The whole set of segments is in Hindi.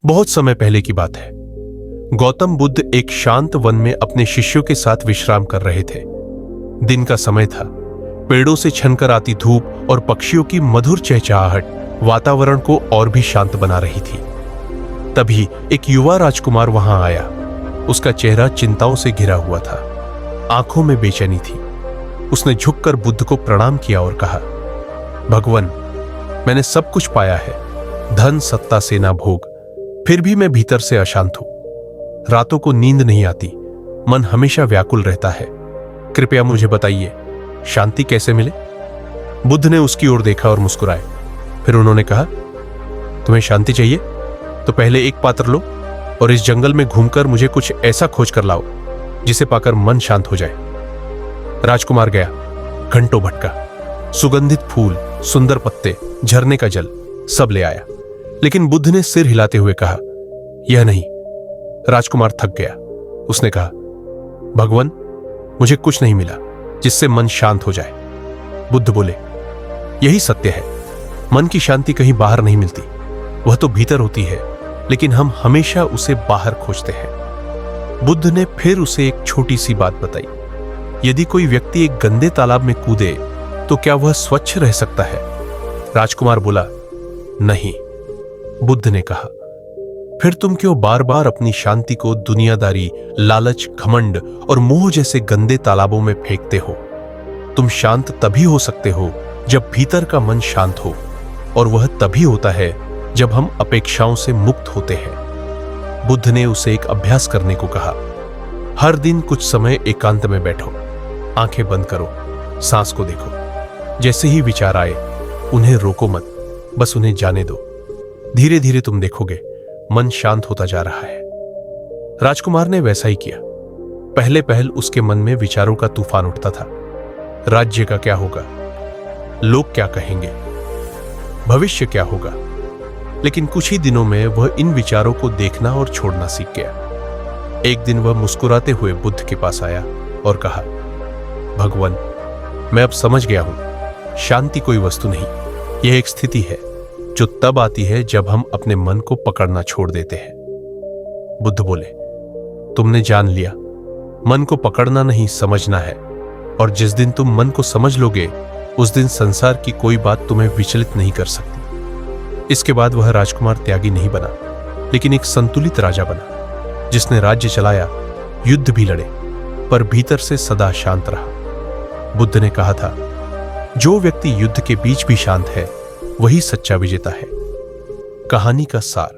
बहुत समय पहले की बात है। गौतम बुद्ध एक शांत वन में अपने शिष्यों के साथ विश्राम कर रहे थे। दिन का समय था। पेड़ों से छनकर आती धूप और पक्षियों की मधुर चहचहाहट वातावरण को और भी शांत बना रही थी। तभी एक युवा राजकुमार वहां आया। उसका चेहरा चिंताओं से घिरा हुआ था, आंखों में बेचैनी थी। उसने झुककर बुद्ध को प्रणाम किया और कहा, भगवान, मैंने सब कुछ पाया है, धन, सत्ता, सेना, भोग, फिर भी मैं भीतर से अशांत हूं। रातों को नींद नहीं आती, मन हमेशा व्याकुल रहता है। कृपया मुझे बताइए, शांति कैसे मिले? बुद्ध ने उसकी ओर देखा और मुस्कुराए। फिर उन्होंने कहा, तुम्हें शांति चाहिए तो पहले एक पात्र लो और इस जंगल में घूमकर मुझे कुछ ऐसा खोज कर लाओ जिसे पाकर मन शांत हो जाए। राजकुमार गया, घंटों भटका, सुगंधित फूल, सुंदर पत्ते, झरने का जल सब ले आया। लेकिन बुद्ध ने सिर हिलाते हुए कहा, यह नहीं। राजकुमार थक गया। उसने कहा, भगवान, मुझे कुछ नहीं मिला जिससे मन शांत हो जाए। बुद्ध बोले, यही सत्य है। मन की शांति कहीं बाहर नहीं मिलती, वह तो भीतर होती है, लेकिन हम हमेशा उसे बाहर खोजते हैं। बुद्ध ने फिर उसे एक छोटी सी बात बताई। यदि कोई व्यक्ति एक गंदे तालाब में कूदे तो क्या वह स्वच्छ रह सकता है? राजकुमार बोला, नहीं। बुद्ध ने कहा, फिर तुम क्यों बार बार अपनी शांति को दुनियादारी, लालच, घमंड और मोह जैसे गंदे तालाबों में फेंकते हो? तुम शांत तभी हो सकते हो जब भीतर का मन शांत हो, और वह तभी होता है जब हम अपेक्षाओं से मुक्त होते हैं। बुद्ध ने उसे एक अभ्यास करने को कहा। हर दिन कुछ समय एकांत में बैठो, आंखें बंद करो, सांस को देखो। जैसे ही विचार आए उन्हें रोको मत, बस उन्हें जाने दो। धीरे धीरे तुम देखोगे मन शांत होता जा रहा है। राजकुमार ने वैसा ही किया। पहले पहल उसके मन में विचारों का तूफान उठता था। राज्य का क्या होगा, लोग क्या कहेंगे, भविष्य क्या होगा। लेकिन कुछ ही दिनों में वह इन विचारों को देखना और छोड़ना सीख गया। एक दिन वह मुस्कुराते हुए बुद्ध के पास आया और कहा, भगवान, मैं अब समझ गया हूं, शांति कोई वस्तु नहीं, यह एक स्थिति है जो तब आती है जब हम अपने मन को पकड़ना छोड़ देते हैं। बुद्ध बोले, तुमने जान लिया, मन को पकड़ना नहीं, समझना है। और जिस दिन तुम मन को समझ लोगे, उस दिन संसार की कोई बात तुम्हें विचलित नहीं कर सकती। इसके बाद वह राजकुमार त्यागी नहीं बना, लेकिन एक संतुलित राजा बना, जिसने राज्य चलाया, युद्ध भी लड़े, पर भीतर से सदा शांत रहा। बुद्ध ने कहा था, जो व्यक्ति युद्ध के बीच भी शांत है, वही सच्चा विजेता है। कहानी का सार,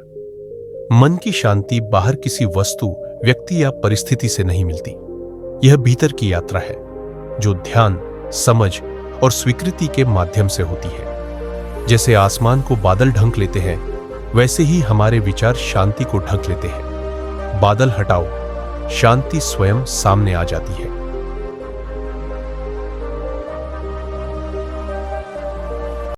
मन की शांति बाहर किसी वस्तु, व्यक्ति या परिस्थिति से नहीं मिलती। यह भीतर की यात्रा है, जो ध्यान, समझ और स्वीकृति के माध्यम से होती है। जैसे आसमान को बादल ढंक लेते हैं, वैसे ही हमारे विचार शांति को ढंक लेते हैं। बादल हटाओ, शांति स्वयं सामने आ जाती है।